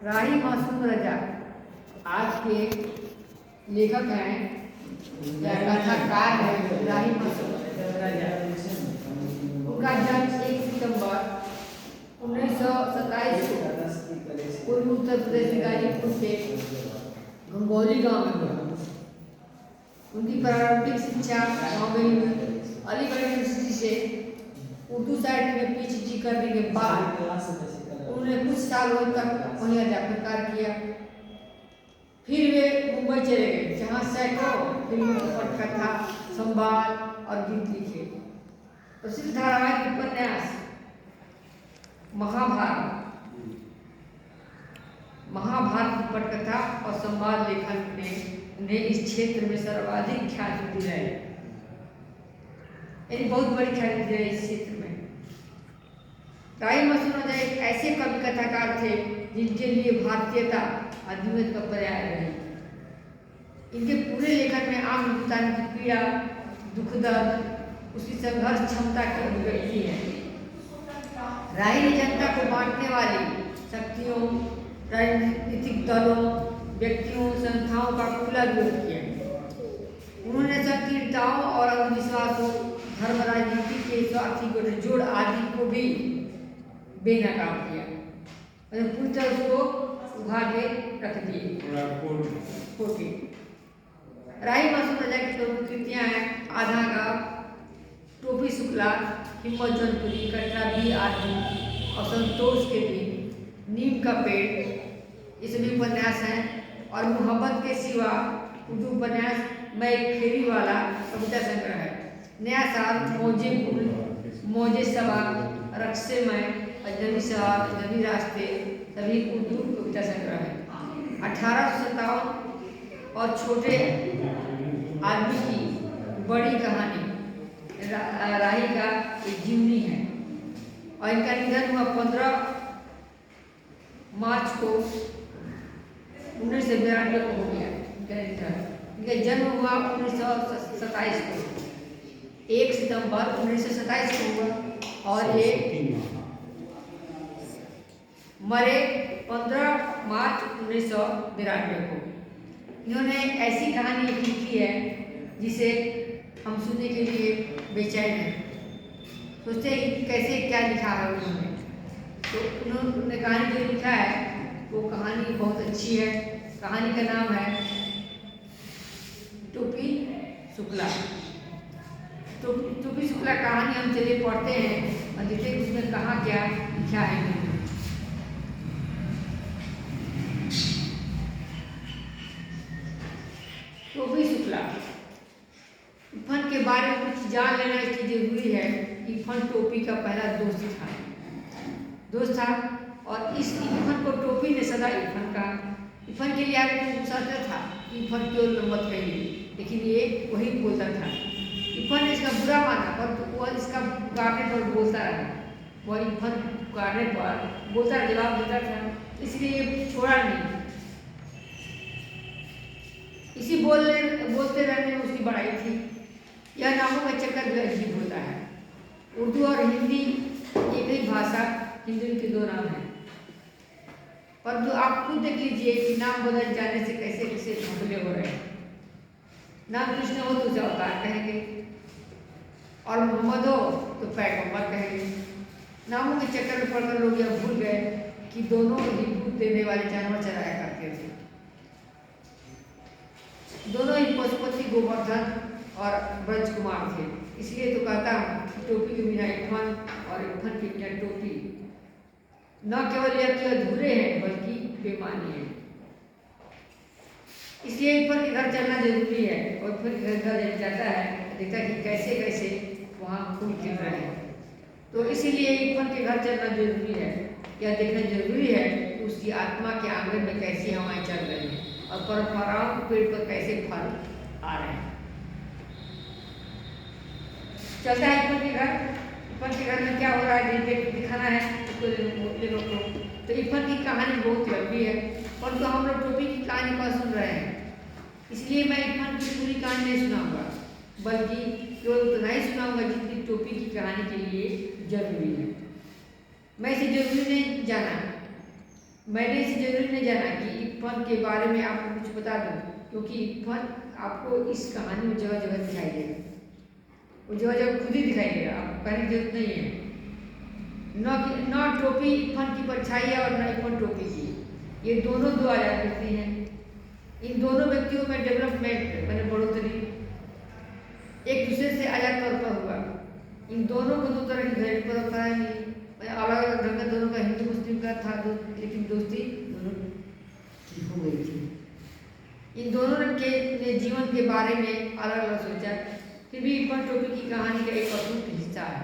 राही मासूम रजा आज के लेखक हैं या कथाकार हैं राही मासूम रजा। उनका जन्म 1 सितंबर 1927 को पूर्वी उत्तर प्रदेश के गाजीपुर के गंगौली गांव में हुआ। उनकी प्रारंभिक शिक्षा गाँव में हुई। अलीगढ़ यूनिवर्सिटी से उर्दू साहित्य में PhD करने के बाद उन्होंने कुछ सालों तक वहीं अध्यापन कार्य किया। फिर वे मुंबई चले गए, जहाँ सैकड़ों फिल्मों, पटकथा, संवाद और गीत लिखे। प्रसिद्ध धारावाहिक उपन्यास महाभारत की पटकथा और संवाद लेखन ने उन्हें इस क्षेत्र में सर्वाधिक ख्याति दिलाई। यानी बहुत बड़ी ख्याति दिलाई इस क्षेत्र में। राही मासूम रजा एक ऐसे कवि कथाकार थे जिनके लिए भारतीयता आधुनिक का पर्याय रही। इनके पूरे लेखन में आम इंसान की पीड़ा, दुख दर्द, उसकी संघर्ष क्षमता की अभिव्यक्ति है। राही ने जनता को बांटने वाली शक्तियों, राजनीतिक दलों, व्यक्तियों, संस्थाओं का खुला विरोध किया। उन्होंने संकीर्णताओं और अंधविश्वासों, धर्म, राजनीति के स्वार्थी गठजोड़ आदि को भी बेनकाब किया और पूरी तरह उसको उभा के रख दिए। राही मासूम रजा की प्रमुख कृतियाँ हैं आधा गाँव, टोपी शुक्ला, हिम्मत जौनपुरी, कटरा बी आदमी और संतोष के दिन, नीम का पेड़, ये सभी उपन्यास हैं। और मोहब्बत के सिवा उर्दू उपन्यास मैं एक फेरी वाला कविता संग्रह है। नया साल, मौजे पुल, मौजे सबा, रक्से में, अजनबी शहर, अजनबी रास्ते सभी उर्दू कविता संग्रह है। 1857 और छोटे आदमी की बड़ी कहानी राही का एक जीवनी है और इनका निधन हुआ 15 मार्च को 1992 को हो गया। इनका जन्म हुआ 1927 को, 1 सितंबर 1927 को हुआ और ये मरे 15 मार्च 1992 को। इन्होंने ऐसी कहानी लिखी है जिसे हम सुनने के लिए बेचैन हैं। सोचते हैं कि कैसे क्या लिखा है उन्होंने। तो उन्होंने कहानी जो लिखा है वो कहानी बहुत अच्छी है। कहानी का नाम है टोपी शुक्ला। टोपी शुक्ला कहानी हम चलिए पढ़ते हैं और देखते हैं उसमें कहाँ क्या लिखा है। टोपी शुक्ला। इरफान के बारे में कुछ जान लेना इसलिए जरूरी है। इरफान टोपी का पहला दोस्त था और इस इरफान को टोपी ने सदा इरफान का इरफान के लिए आगे पूछता था इरफान क्यों मत कहिए, लेकिन ये वही बोलता था। इरफान ने इसका बुरा माना पर वो इसका पुकारने पर बोलता रहा। वह इरफान पुकारने पर बोलता जवाब देता था, इसलिए ये छोड़ा नहीं। इसी बोलते रहने में उसकी बड़ाई थी। यह नामों का चक्कर भी अजीब होता है। उर्दू और हिंदी एक ही भाषा, हिंदी के 2 नाम हैं, परंतु आप खुद देख लीजिए कि नाम बदल जाने से कैसे कैसे झगड़े हो रहे हैं। नाम कृष्ण हो तो उसे अवतार कहेंगे और मोहम्मद हो तो पैगंबर कहेंगे। नामों के चक्कर में पड़कर लोग यह भूल गए कि दोनों ही दूध देने वाले जानवर चराया करते थे। दोनों ही पशुपति गोवर्धन और ब्रज कुमार थे। इसलिए तो कहता हूँ कि टोपी के बिना इरफान और इरफान के बिना टोपी न केवल यह कि अधूरे हैं बल्कि बेमानी है। इसलिए इरफान के घर चलना जरूरी है और फिर घर जाता है देखता है कि कैसे कैसे वहाँ फूल खिल रहे हैं। तो इसीलिए इरफान के घर चलना जरूरी है। यह देखना जरूरी है कि उसकी आत्मा के आंगन में कैसी हवाएं चल रही हैं और परंपराओं के पेड़ पर कैसे फल आ रहे हैं। चलता है इरफान के घर। इरफान के घर में क्या हो रहा है दिखाना है उसको ले लो। तो इरफान की कहानी बहुत लंबी है परंतु हम लोग टोपी की कहानी पर सुन रहे हैं, इसलिए मैं इरफान की पूरी कहानी नहीं सुनाऊंगा बल्कि केवल उतना ही सुनाऊंगा जितनी टोपी की कहानी के लिए जरूरी है। मैं इसे जरूरी नहीं जाना, मैंने इसे जरूरी नहीं जाना कि इरफान के बारे में आपको कुछ बता दूं, क्योंकि इरफान आपको इस कहानी में जगह जगह दिखाई देगा, वो जगह जगह खुद ही दिखाई देगा, आपको कहने की जरूरत नहीं है। न टोपी इरफान की परछाई है और न इरफान टोपी की, ये दोनों दो आजाद व्यक्ति हैं। इन दोनों व्यक्तियों में डेवलपमेंट मैंने बढ़ोतरी एक दूसरे से आजाद तौर पर हुआ। इन दोनों को दो तरह की घरेलू परंपराएं मिली, अलग अलग ढंग का दोनों का हिंदू मुस्लिम का था, लेकिन दोस्ती दोनों की हो गई थी। इन दोनों ने जीवन के बारे में अलग अलग सोचा, फिर भी इरफान टोपी की कहानी का एक अटूट हिस्सा है।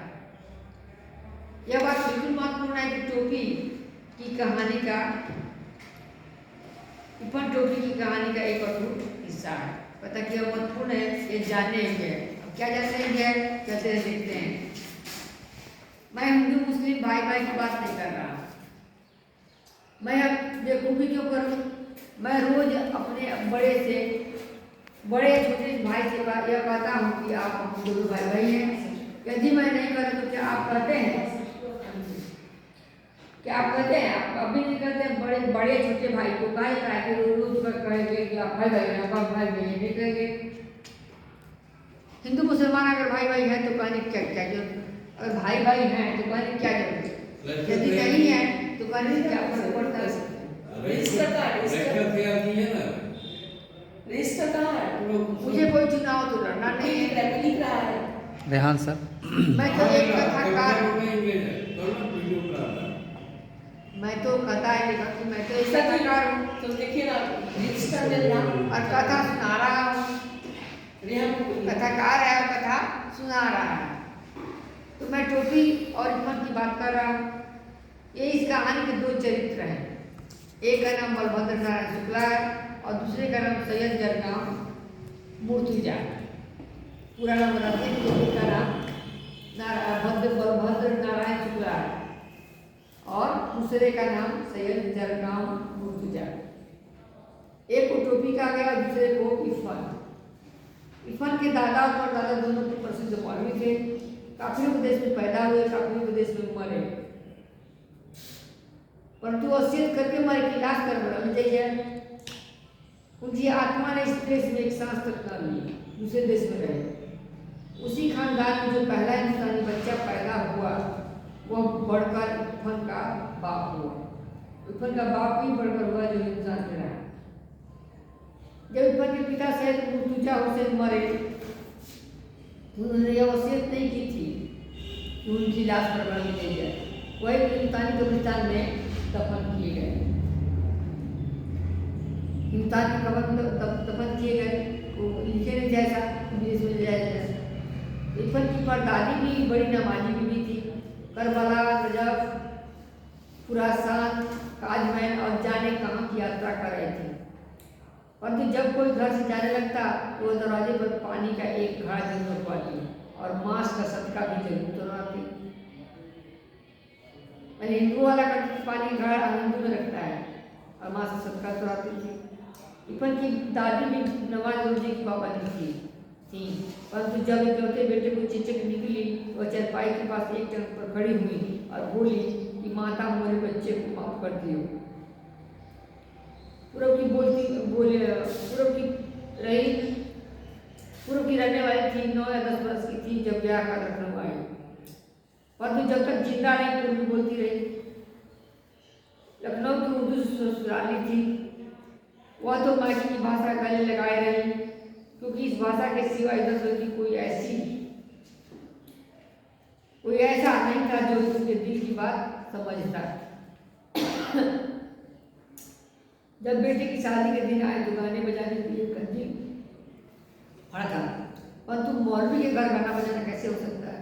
यह बात बिल्कुल महत्वपूर्ण है कि इरफान टोपी की कहानी का एक अटूट हिस्सा है। पता कि यह महत्वपूर्ण है, ये जानने योग्य है। अब क्या जानने योग्य है, कैसे देखते हैं। मैं हिंदू मुस्लिम भाई भाई की बात नहीं कर रहा, मैं अब बेवकूफ़ी क्यों करूं। मैं रोज अपने बड़े छोटे भाई से यह कहता हूँ कि आप हम दोनों भाई भाई हैं। यदि मैं नहीं करूँ तो क्या आप कहते हैं, आप अभी नहीं कहते बड़े छोटे भाई को कहे रोज कहेंगे कि आप भाई भाई हैं, आप भाई भाई नहीं कहेंगे। हिंदू मुसलमान अगर भाई भाई है तो कहने क्या क्या जरूरत, अगर भाई भाई हैं तो कहने क्या जरूरत, यदि नहीं है तो कहने क्या फर्क पड़ता है। मुझे कोई चुनाव तो लड़ना नहीं है। रेहान सर, मैं तो एक कथाकार हूँ, मैं तो कथा है लेखक, मैं तो एक कथाकार हूँ और कथा सुना रहा हूँ। कथाकार है और कथा सुना रहा है। तो मैं टोपी और इरफान की बात कर रहा हूँ। ये इस कहानी के दो चरित्र हैं, एक का नाम बलभद्र नारायण शुक्ला है और दूसरे का नाम सैयद जरगाम मूर्तिजा। पूरा नाम बताते हैं, टोपी का नाम बलभद्र नारायण शुक्ला है और दूसरे का नाम सैयद जरगाम मूर्तिजा। एक को टोपी कहा गया और दूसरे को इरफान। इरफान के दादा और परदादा दोनों प्रसिद्ध मौलवी थे। काफिरों के देश में पैदा हुए, काफिरों के देश में मरे, परंतु वसीयत करके मरे कि लाश कर बना चाहिए। उनकी आत्मा ने इस देश में एक सांस तक न ली, दूसरे देश में रहे। उसी खानदान में जो पहला हिंदुस्तानी बच्चा पैदा हुआ वह बढ़कर इरफान का बाप हुआ। इरफान का बाप ही बढ़कर हुआ जो हिंदुस्तान में रहा। जब इरफान के पिता सैयद मुर्तजा हुसैन मरे, उन्होंने यह वसीयत नहीं की थी कि उनकी लाश पर बना दी जाए, वही हिंदुस्तानी कब्रिस्तान में दफन किए गए। हिंदुस्तान की कब्र में दफन किए गए, वो लिखे नहीं जैसा विदेश में ले जाया जाए। इरफान की परदादी भी बड़ी नमाजी बीवी थी। करबला, नजफ, खुरासान, काजमैन और जाने कहाँ की यात्रा कर रहे थे। परंतु जब कोई घर से जाने लगता तो वह दरवाजे पर पानी का एक घड़ा जरूर रखवाती और मांस का सदका भी जरूर तोड़वाती। मैंने हिंदू वाला का पानी घड़ा हिंदू में रखता है और मांस का सदका तोड़वाती थी। इरफान की दादी भी नमाज रोजे की पाबंदी थी, परंतु जब इकलौते बेटे को चिचक निकली वह चारपाई के पास एक टंग पर खड़ी हुई और बोली कि माता हमारे बच्चे को माफ कर दियो। पूर्व की रहने वाली थी, 9 या 10 वर्ष की थी जब ब्याह का लखनऊ आई, परंतु जब तक जिंदा रही पूर्व बोलती रही। लखनऊ की उर्दू ससुराली थी, वह तो मायके की भाषा गले लगाए रही, क्योंकि इस भाषा के सिवा इधर की कोई ऐसा नहीं था जो उसके दिल की बात समझता। जब बेटे की शादी के दिन आए तो गाने बजाने के लिए कंजी फड़ा था, परंतु मौलवी के घर गाना बजाना कैसे हो सकता है।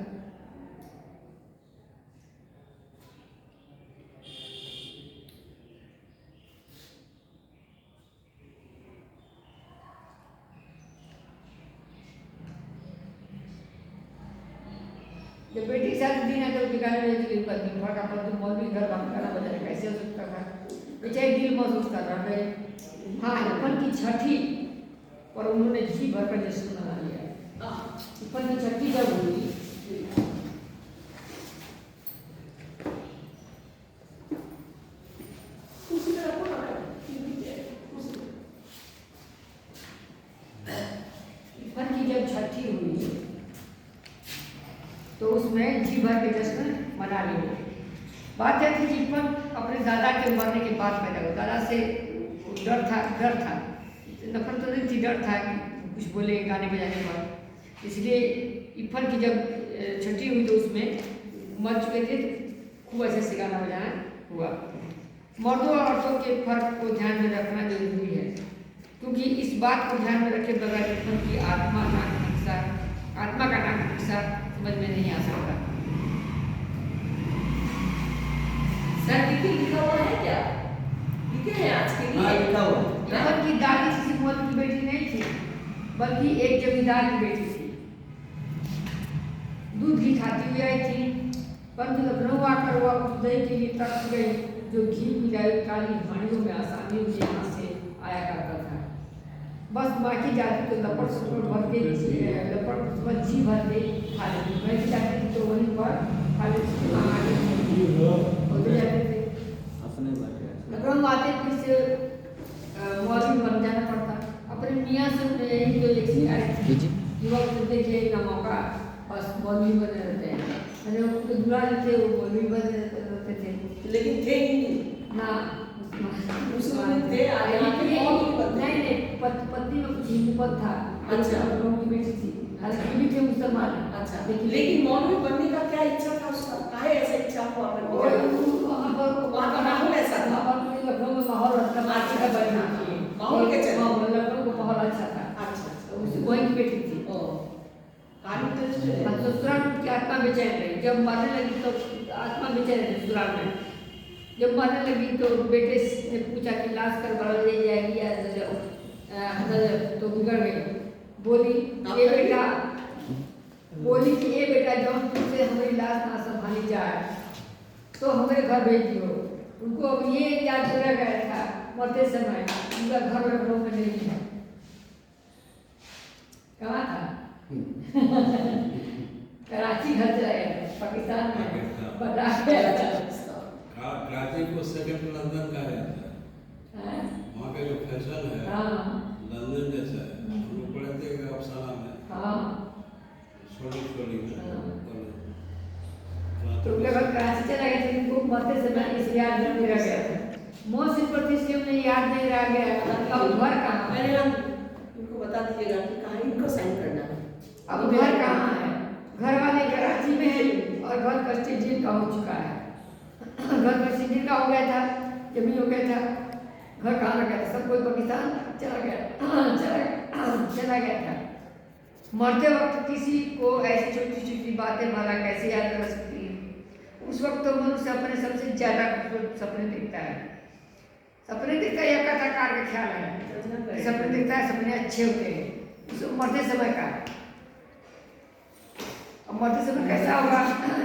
जब बेटी के साथ दिन आए तो गाने बजाने के लिए कंजी फड़ा था, परंतु मौलवी के घर गाना बजाना कैसे हो सकता था। बेचारे दिल महसूस कर रहा है। हाँ, इरफान की छठी और उन्होंने जी भर कर जश्न मना लिया। इरफान की छठी जब हुई बात यह थी कि इरफान अपने दादा के मरने के बाद पैदा हुआ। दादा से डर था, नफरत तो नहीं थी, डर था कि कुछ बोले गाने बजाने पर। इसलिए इरफान की जब छठी हुई तो उसमें मर चुके थे, खूब अच्छे से गाना बजाना हुआ। मर्दों और औरतों के फर्क को ध्यान में रखना जरूरी है, क्योंकि इस बात को ध्यान में रखे बगैर इरफान की आत्मा का नाम समझ में नहीं आ सकता। सर लिखा हुआ है क्या? लिखे हैं आज के लिए? लिखा हुआ। इरफान की दादी किसी मौलवी की बेटी नहीं थी, बल्कि एक जमींदार की बेटी थी। दूध घी खाती हुई आई थी, परंतु लखनऊ आकर वह उस दही के लिए तरस गई जो घी मिलाई काली हांडियों में आसानी से यहाँ से आया करता था। बस माँ की जाती तो लपट भर के जी भर के खा लेती, मैं की जाती थी तो वहीं पर खा लेती, आगे होते जाते थे। लखनऊ आते फिर से मौलवी बन जाना पड़ता। अपने मियाँ से यही जो एक शिकायत थी कि वक्त देखिए ना मौका बस मौलवी बने रहते हैं, मैंने उनको बुला लेते वो मौलवी बने रहते थे, लेकिन थे ही ना मुसलमान थे। नहीं पत्नी में कुछ हिंदूपद था। अच्छा। लोगों की बेटी थी, हालांकि भी थे मुसलमान। अच्छा, लेकिन मौलवी बनने का क्या इच्छा था उसका? काहे ऐसा इच्छा हुआ? वहाँ का माहौल ऐसा था। लखनऊ में माहौल अच्छा था, माहौल के चलते लखनऊ का माहौल अच्छा था। अच्छा, वही की बेटी थी। ससुराल की आत्मा बेचैन रही, जब मरने लगी तो आत्मा बेचैन रही ससुराल में। जब मरने लगी तो बेटे ने पूछा कि लाश करवा ले जाएगी या तो बिगड़ गई। बोली कि ये बेटा जौनपुर से हमारी लाश ना संभाली जाए तो हमारे घर भेज दियो। उनको अब ये याद रह गया था मरते समय, उनका घर लखनऊ में नहीं है। कहाँ था? कराची घर चला गया, पाकिस्तान में बता कराची को सेकंड लंदन कहा जाता है। वहाँ का जो फैशन है लंदन जैसा है। हम लोग पढ़े थे अफसाना में, छोटी में। तो लगभग कराची चला गया था, उनको मरते समय इस याद नहीं रह गया था। मौत से प्रतिष्ठित में याद नहीं रह गया अब घर कहाँ। मैंने उनको बता दीजिएगा कि कहाँ इनको साइन करना है। अब घर कहाँ है? घर वाले कराची में है और घर कस्टडी जेल का हो चुका है। घर कस्टडी जेल का हो गया था, जमीन हो गया था, घर कहाँ रह गया था? सब कोई पाकिस्तान चला गया था। मरते वक्त किसी को ऐसी छोटी छोटी बातें भला कैसे याद कर सकती है? उस वक्त तो मनुष्य अपने सबसे ज्यादा खूबसूरत सपने देखता है। सपने देखता है, यह कथाकार का ख्याल है। सपने देखता है, सपने अच्छे होते हैं। मरते समय का मरते समय कैसा होगा?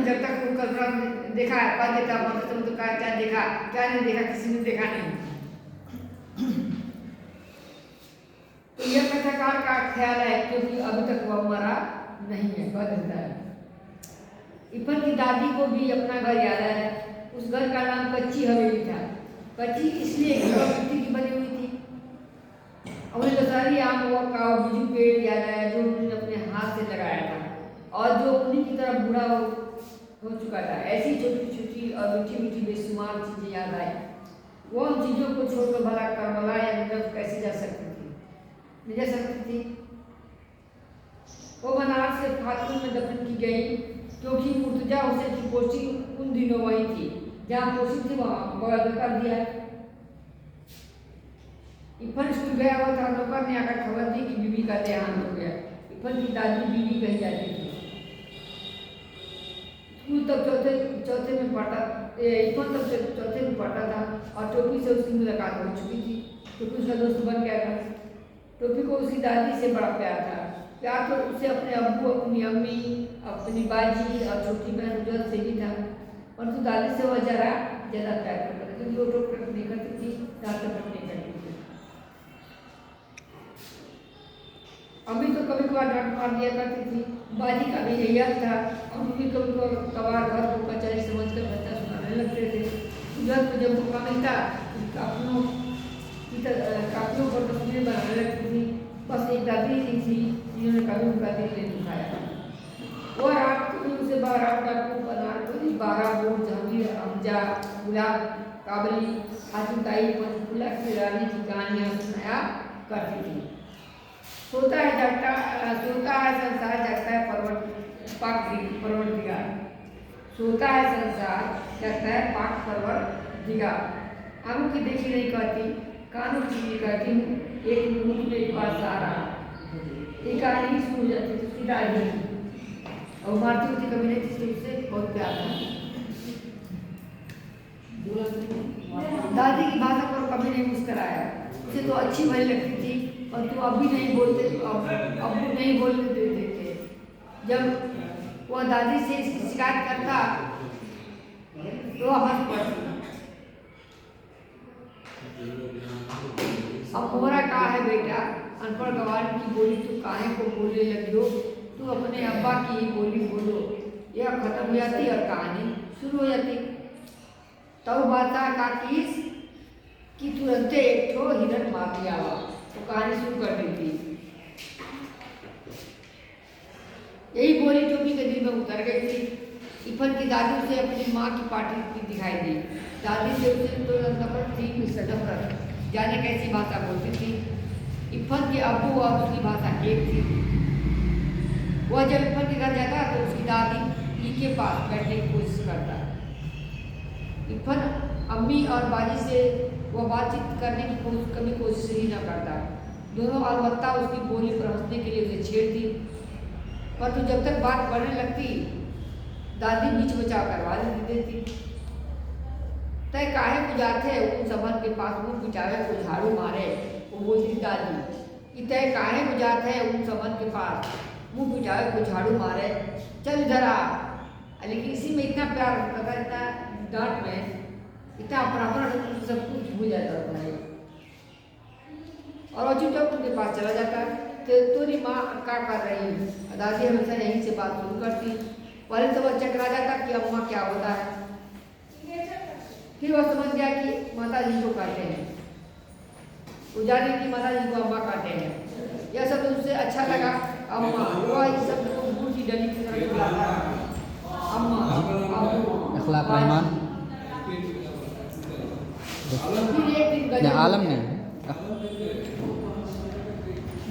जब तक वो कल्पना देखा है पा देता, मरते समय तो क्या देखा क्या नहीं देखा, किसी ने देखा नहीं। तो यह कथाकार का ख्याल है, क्योंकि अभी तक वह मरा नहीं है, बदलता है। इरफान की दादी को भी अपना घर याद है। उस घर का नाम कच्ची हवेली था। कच्ची इसलिए मिट्टी की बनी हुई थी। उन्हें दशहरी आम का बिजू पेड़ याद आया जो उन्होंने अपने हाथ से लगाया था और जो उन्हीं की तरह बूढ़ा हो चुका था। ऐसी छोटी छोटी और मीठी मीठी बेशुमार चीजें याद आई। वो उन चीजों को छोड़कर भला करबला या नजफ कैसे जा सकती थी? वो बनारस से फातून में दफन की गई, क्योंकि मुर्तजा हुसैन की पोस्टिंग उन दिनों वही थी जहाँ पोस्टिंग थी, वहाँ बगल में कर दिया। इरफान स्कूल गया हुआ था, नौकर ने आकर खबर दी कि बीबी का देहांत हो गया। इरफान की दादी बीबी कही जाती थी। स्कूल तक चौथे में पढ़ता, इरफान तक चौथे में पढ़ता था और टोपी से उसकी मुलाकात हो चुकी थी। टोपी उसका दोस्त बन गया था। टोपी को उसकी दादी से बड़ा प्यार था। प्यार तो उसे अपने अब्बू, अपनी अम्मी, अपनी बाजी और छोटी बहन उजल से भी था, परंतु दादी से वह ज़्यादा प्यार करता था, क्योंकि वो टोक नहीं करती थी, रात नहीं करती थी। अम्मी तो कभी कभार डांट मार दिया करती थी। बाजी का भी यही हाल था। अम्मी कभी कभार घर को कचहरी समझकर बच्चा सुनाने लगते थे। उजल को जब मौका मिलता काफियों पर तस्वीरें बनाने लगती थी। बस एक दादी थी जिन्होंने कभी उनका दिल नहीं दुखाया। वो रात को भी उसे बारात डाकू बना की 12 बोर्ड जहांगीर हमजा गुलाब काबली खातून ताई पंचकुला की रानी की कहानियाँ सुनाया करती थी। सोता है संसार जगता है परवरदिगार। सोता है संसार जगता है पाक परवरदिगार। आंखों की देखी नहीं करती, कानों की नहीं करती हूँ, एक मुंह में एक बार सारा एक कहानी शुरू हो जाती थी उसकी दादी और मारती होती कभी नहीं थी, उससे बहुत प्यार था। दादी की भाषा पर कभी नहीं मुस्कराया, उसे तो अच्छी भली लगती थी और तू अब भी नहीं बोलते, अब नहीं बोलने देते थे। जब वह दादी से इसकी शिकायत करता तो वह हंस पड़ती। अब मोहरा कहा है बेटा, अनपढ़ गवार की बोली तू काहे को बोलने लगी हो, तू अपने अब्बा की ही बोली बोलो। यह खत्म हो जाती और कहानी शुरू हो जाती। तब बाता का किस कि तुरंत एक ठो हिरन मार दिया हुआ तो कहानी शुरू कर देती। यही बोली टोपी के दिल में उतर गई थी। इफन की दादी उसे अपनी माँ की पार्टी दिखाई दी। दादी से उसे तो नफरत थी, नफरत जाने कैसी भाषा बोलती थी। इफन के अब्बू और उसकी भाषा एक थी। वह जब इफन के घर जाता तो उसकी दादी ई के पास बैठने की कोशिश करता। इफन अम्मी और बाजी से वह बातचीत करने की कभी कोशिश ही न करता। दोनों अलबत्ता उसकी बोली पर हंसने के लिए उसे छेड़ती, पर तो जब तक बात बढ़ने लगती दादी बीच बचाव करवा देती। तय काहे को जाते उन सबन के पास मुँह पिटावे को झाड़ू मारे, वो बोलती दादी कि तय काहे को जाते उन सबन के पास मुँह पिटावे को झाड़ू मारे, चल इधर आ। लेकिन इसी में इतना प्यार होता था, इतना डांट में इतना अपनापन सब कुछ भूल जाता था और चुपचाप उनके पास चला जाता। तो तेरी माँ क्या कर रही है? दादी हमेशा यहीं से बात शुरू करती। पहले तो वह चकरा जाता कि अम्मा क्या होता है, फिर वह समझ गया कि माता जी को कहते हैं, पुजारी की माता जी को अम्मा कहते हैं। यह सब उसे अच्छा लगा। अम्मा वह इस शब्द को दूर की डली की तरफ बुलाता है। अम्मा अखलाक रहमान आलम नहीं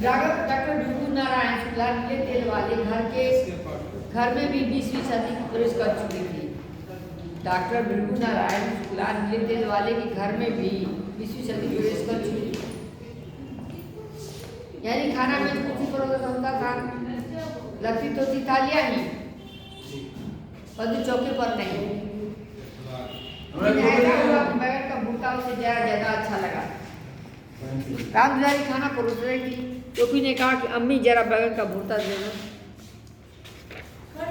डॉक्टर भृगु नारायण शुक्ला नीले तेल वाले घर में भी 20वीं सदी की प्रवेश कर चुकी थी। डॉक्टर भृगु नारायण शुक्ला नीले तेल वाले के घर में भी 20वीं सदी की प्रवेश कर चुकी थी। यानी खाना में कुछ होता था, लगती तो थी थालियाँ ही, परंतु चौके पर नहीं। ऐसा हुआ कि बैगन का भुट्टा उसे ज़्यादा अच्छा लगा। रामदुलारी खाना परोस रही थी। टोपी ने कहा कि अम्मी जरा बैगन का भुट्टा देना।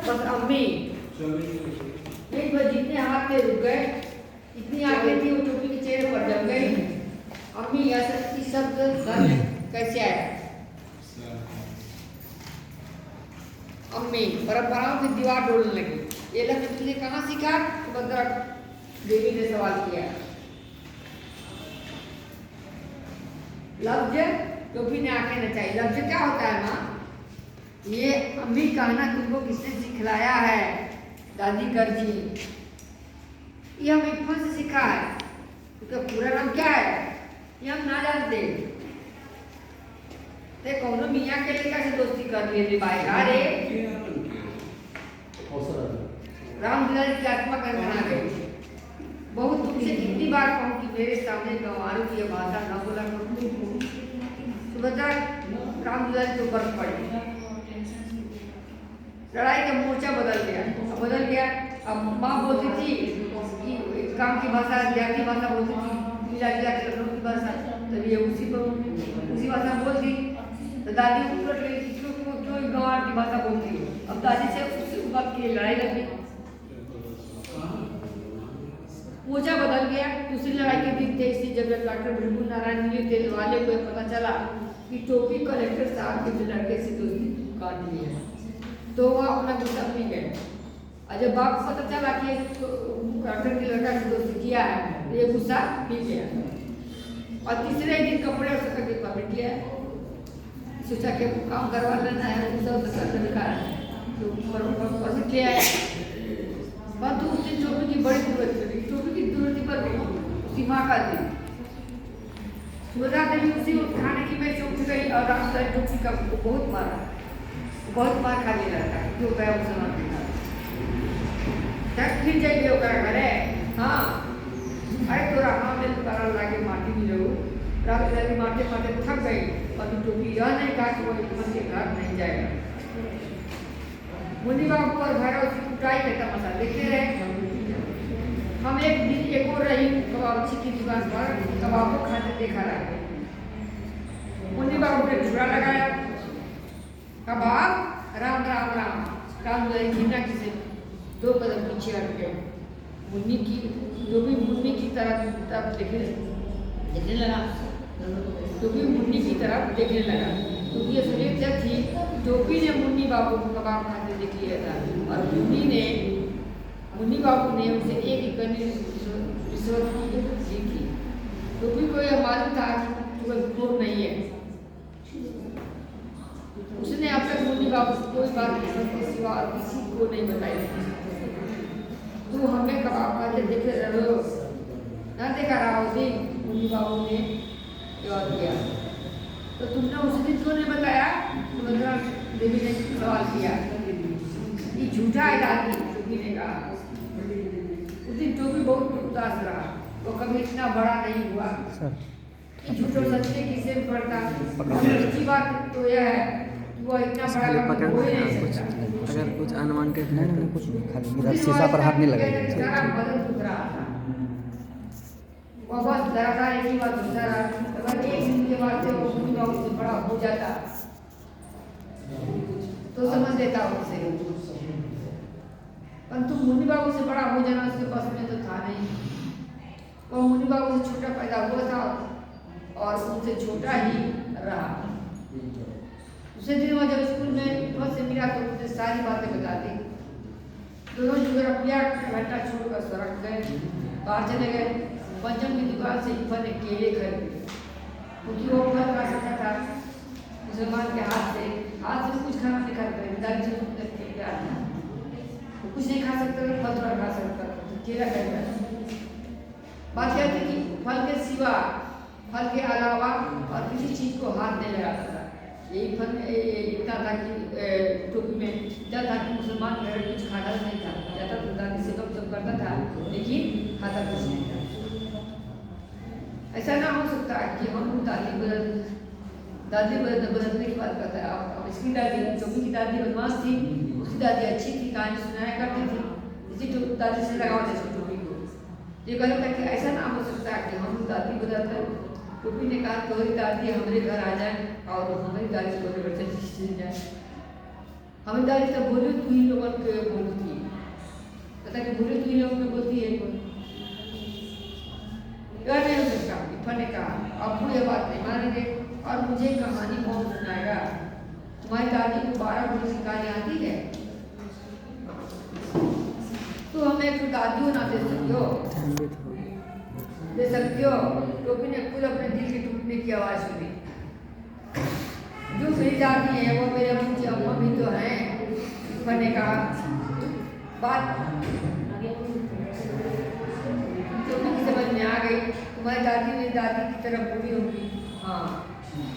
बस अम्मी नहीं, बस जितने हाथ में रुक गए इतनी आंखें थी वो टोपी के चेहरे पर जम गई। अम्मी ऐसा शब्द घर में कैसे आया? अम्मी परंपराओं की दीवार डोलने लगी। ये लफ्ज तुमने कहाँ सीखा? सुभद्रा देवी ने सवाल किया। लफ्ज टोपी ने आंखें नचाई। लफ्ज क्या होता है माँ? ये अम्मी कहना तुमको किसने सिखलाया है? दादी गर्जी। ये हम इफन से सीखा है। उसका पूरा नाम क्या है ये हम ना जानते। ते कौनो मियाँ के लेकर से दोस्ती कर लिए भाई। अरे रामदुलारी की आत्मा गनगना गई। बहुत तुमसे कितनी बार कहूँ कि मेरे सामने गंवारों की यह भाषा न बोला करो। सुभद्रा रामदुलारी के ऊपर पड़ी। लड़ाई का मोर्चा बदल गया। अब माँ बोलती थी कि काम की भाषा, जाति भाषा बोलती थी, मिला के लखनऊ की भाषा, तब ये उसी भाषा बोलती। तो दादी उलट गई कि क्यों गंवार की भाषा बोलती हो। अब दादी से उसी बात की लड़ाई लगी। मोर्चा बदल गया। दूसरी लड़ाई के दिन थे। इसी जगह डॉक्टर भृगु नारायण नीले तेल वाले को पता चला कि टोपी कलेक्टर साहब के लड़के से दोस्ती काट ली है, तो वह अपना गुस्सा पी गए। और जब बाप को पता चला कि डॉक्टर के लड़का से दोस्ती किया है तो ये गुस्सा पी गया। और तीसरे दिन कपड़े उसका करके पकड़ लिया। सोचा कि काम करवा लेना है, गुस्सा तो परमिट ले आया। परंतु उस दिन टोपी की बड़ी जरूरत थी। टोपी की जरूरत पर उसकी माँ का थी। सुभद्रा देवी उसी खाने की में से उठ गई और रामचंद्र टोपी का बहुत मार खा ले रहा था जो गया उस समय तक फिर जाइए ओकरा घरे। हाँ अरे तोरा हाँ में तारा लागे माटी में रहो रात रात मारते मारते थक गई और टोपी यह नहीं कहा कि वो मन के घर नहीं जाएगा। मुनि बाबू और भैरव की कुटाई का तमाशा देखते रहे। हम एक दिन एक और रही कबाबची की दुकान पर कबाब को खाते देखा रहा। मुनि बाबू ने झूला लगाया कबाब राम राम राम राम घिना किसे 2 कदम पीछे हट गए। मुन्नी की जो भी मुन्नी की तरफ देखने लगा तो भी मुन्नी की तरफ देखने लगा क्योंकि ये सुरेख जब थी टोपी ने मुन्नी बाबू को कबाब खाते देख लिया था और मुन्नी बाबू ने उसे एक करने रिश्वत दी थी। टोपी को यह मालूम था कि वह घोर नहीं है। उसने अब तक मुन्नी बाबू को कोई बात के सिवा और किसी को नहीं बताई। तू हमें कबाब खाते देखे रहो ना देखा रहा उस दिन मुन्नी बाबू ने जवाब दिया। तो तुमने उस दिन क्यों नहीं बताया? सुभद्रा देवी ने सवाल किया। ये झूठा है दादी टोपी ने कहा। उस दिन टोपी बहुत उदास रहा। वो कभी इतना बड़ा नहीं हुआ। झूठो सच्चे किसे भी पड़ता। सच्ची बात तो यह है कि वो इतना बड़ा कभी हो ही नहीं सकता। अगर कुछ अनवांटेड है तो कुछ खाली इधर शीशा पर हाथ नहीं लगाएगा। बदल दुख रहा था। वो बस लगातार एक ही बात होता रहा। अगर एक दिन के बाद से वो मुन्नी बाबू से बड़ा हो जाता तो समझ लेता उससे। परंतु मुन्नी बाबू से बड़ा हो जाना उसके पास में तो था नहीं। वो मुन्नी बाबू से छोटा पैदा हुआ था और उनसे छोटा ही रहा। उसे दिन वो जब स्कूल में से मिला तो मुझे सारी बातें बता दी। दोनों रुपया घंटा छोड़कर सड़क गए बाहर चले गए। पंचम की दुकान से इफा ने केले खरीदे क्योंकि वो फल खा सकता था मुसलमान के हाथ से कुछ खाना नहीं खाता। दादी से प्यार था वो कुछ नहीं खा सकता था। फल थोड़ा खा सकता तो केला खरीदा। बात यह थी कि फल के सिवा फल के अलावा और किसी चीज को हाथ नहीं लगाता था। यही फल इतना था कि टोपी में इतना था कि मुसलमान घर कुछ खाता नहीं था। ज़्यादा तो दादी से सब करता था लेकिन खाता कुछ नहीं था। ऐसा ना हो सकता कि हम दादी बदलने की बात करता है। अब इसकी दादी टोपी की दादी बदमाश थी। उसकी दादी अच्छी थी कहानी सुनाया करती थी। इसी दादी से लगाओ जैसे टोपी को ये कहता था कि ऐसा ना हो सकता कि हम दादी बदलते। टोपी ने कहा तुम्हारी दादी हमारे घर आ जाए और हमारी दादी को बच्चे जाए। हमारी दादी तो बोली तू ही लोगों को बोलती है। कहता कि बोली तू ही लोगों को बोलती है। यह नहीं हो सकता। इफा ने कहा अब वो ये बात नहीं मानेंगे और मुझे कहानी कौन सुनाएगा? तुम्हारी दादी को 12 बड़ी की कहानी आती है तो हमें तो दादियों ना दे सकती हो। टोपी ने खुद अपने दिल के टूटने की आवाज सुनी। जो मेरी दादी है वो मेरे मुझे अम्मा भी तो हैं। इफा ने कहा बात टोपी की समझ में आ गई। तुम्हारी दादी मेरी दादी की तरफ बुरी होगी। हाँ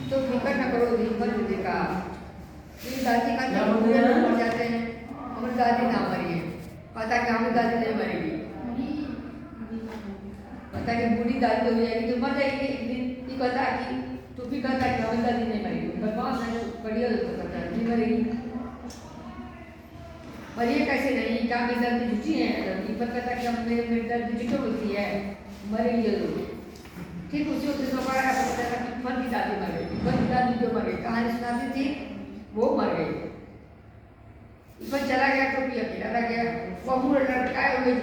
तो फिक्र न करो। हिम्मत ने कहा मेरी दादी का नाम मर जाते हैं। हमारी दादी ना मरी है। पता कि हमारी दादी नहीं मरेगी। पता कि बूढ़ी दादी हो जाएगी तो मर जाएगी एक दिन। ये कहता कि टोपी कहता कि हमारी दादी नहीं मरेगी। बदमाश है बढ़िया करता है नहीं मरेगी। और ये कैसे नहीं क्या मेरी दादी झूठी है? पर कहता कि हम मेरी दादी झूठी होती है मरेगी जरूर। ठीक उसी वक्त दोबारा पता कि फल की दादी मर गई। फल की दादी जो मर गई कहानी सुनाती थी वो मर गई। पर चला गया टोपी अकेला रह गया। वो पूरा लटकाए हुए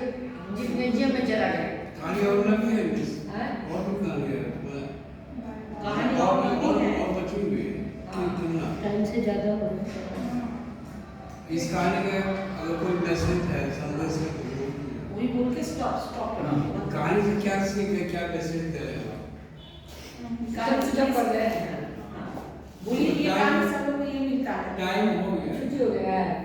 जिम्नेजियम में चला गया। कहानी और लगी है और भी कहानी है। कहानी और बची हुई है कितना टाइम से ज़्यादा हो इस कहानी का अगर कोई मैसेज है संदेश है तो वही बोल के स्टॉप कहानी से क्या सीख है क्या मैसेज है? कहानी से जब कर रहे हैं बोलिए ये कहानी सब लोग को ये मिलता है। टाइम हो गया छुट्टी हो गया है।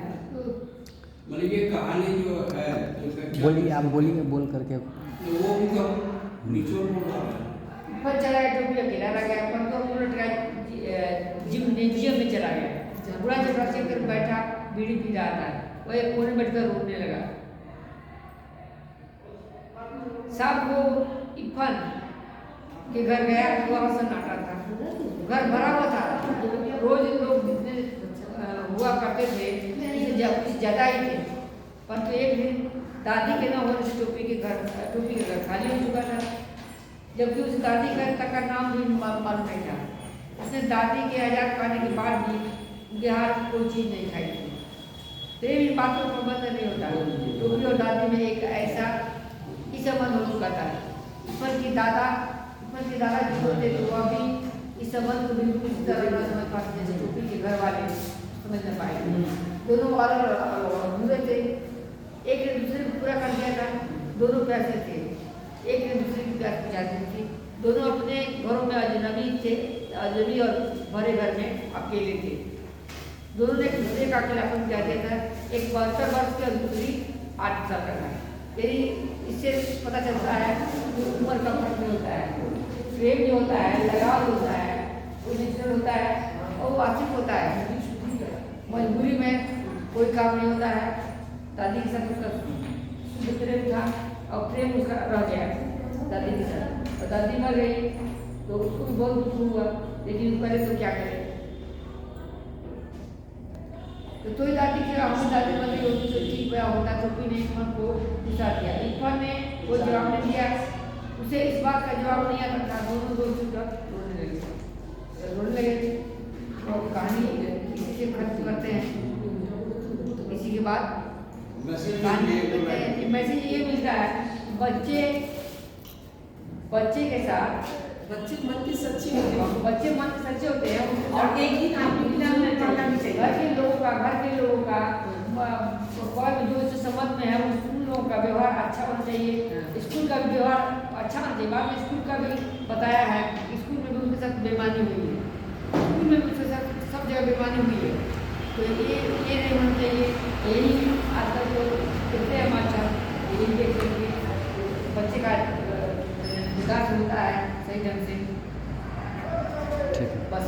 मतलब ये कहानी जो है तो इसका क्या बोलिए, आप बोलिए, बोल करके। तो वो मतलब निचोड़ बोल रहा है। ऊपर चला गया, टोपी अकेला रह गया, अपन तो उलट गया, जिम्नेजियम में चला गया। पूरा जब रस्ते कर बैठा, बीड़ी पी रहा था, वो एक कोने में बैठकर रोने लगा। शाम को इरफान के घर गया तो वहाँ सन्नाटा था, घर भरा हुआ था। रोज लोग जितने हुआ करते थे कुछ ज़्यादा ही थे, परंतु एक दिन दादी के न होने से टोपी के घर खाली हो चुका था, जबकि उस दादी का नाम भी मालूम नहीं था। उसने दादी के आजाद पाने के बाद भी उनके हाथ कोई चीज़ नहीं खाई थी। तो ये बातों का संबंध नहीं होता। टोपी और दादी में एक ऐसा ही संबंध हो चुका था। ऊपर की दादा जो होते थे वो भी इस संबंध को बिल्कुल इस तरह न समझ पाते जैसे टोपी के घर वाले समझ न पाए। दोनों अधूरे थे, एक ने दूसरे को पूरा कर दिया था। दोनों प्यासे थे, एक ने दूसरे की प्यास बुझाती थी। दोनों अपने घरों में अजनबी और भरे घर में अकेले थे। दोनों ने एक दूसरे का अकेलापन चाहते था। एक 72 वर्ष की और दूसरी 8 साल का था। यदि इससे पता चलता है कि उम्र का फर्क नहीं होता है, प्रेम जो होता है, लगाव होता है, वो नेचुरल होता है और वो वास्तविक होता है। मजबूरी में कोई काम नहीं होता है। दादी के साथ उसका शुद्ध प्रेम था और प्रेम उसका रह गया दादी के साथ, और दादी मर गई तो उसको भी बहुत दुख हुआ, लेकिन पहले तो क्या करे। तो ही दादी की हम दादी मर गई होती तो ठीक हुआ होता। टोपी ने इरफान को गुस्सा दिया, इरफान ने वो जवाब नहीं दिया, उसे इस बात का जवाब नहीं आता था। दोनों दोस्त रोने लगे और कहानी इसी से खत्म करते हैं। इसी के बाद मैसेज ये मिलता है, बच्चे के साथ बच्चे मन की सच्ची होती है। बच्चे मन के सच्चे होते हैं और एक ही काम करना भी चाहिए। घर के लोगों का जो उससे संबंध में है उन लोगों का व्यवहार अच्छा होना चाहिए। स्कूल का भी व्यवहार अच्छा होना चाहिए। बाद में स्कूल का भी बताया है, स्कूल में भी उनके साथ बेईमानी हुई है, स्कूल में भी उसके साथ सब जगह बेईमानी हुई है। तो ये नहीं होना चाहिए। यही आजकल जो देखते हैं हमारा यही देखते हैं कि बच्चे का विकास होता है सही ढंग से। ठीक है। बस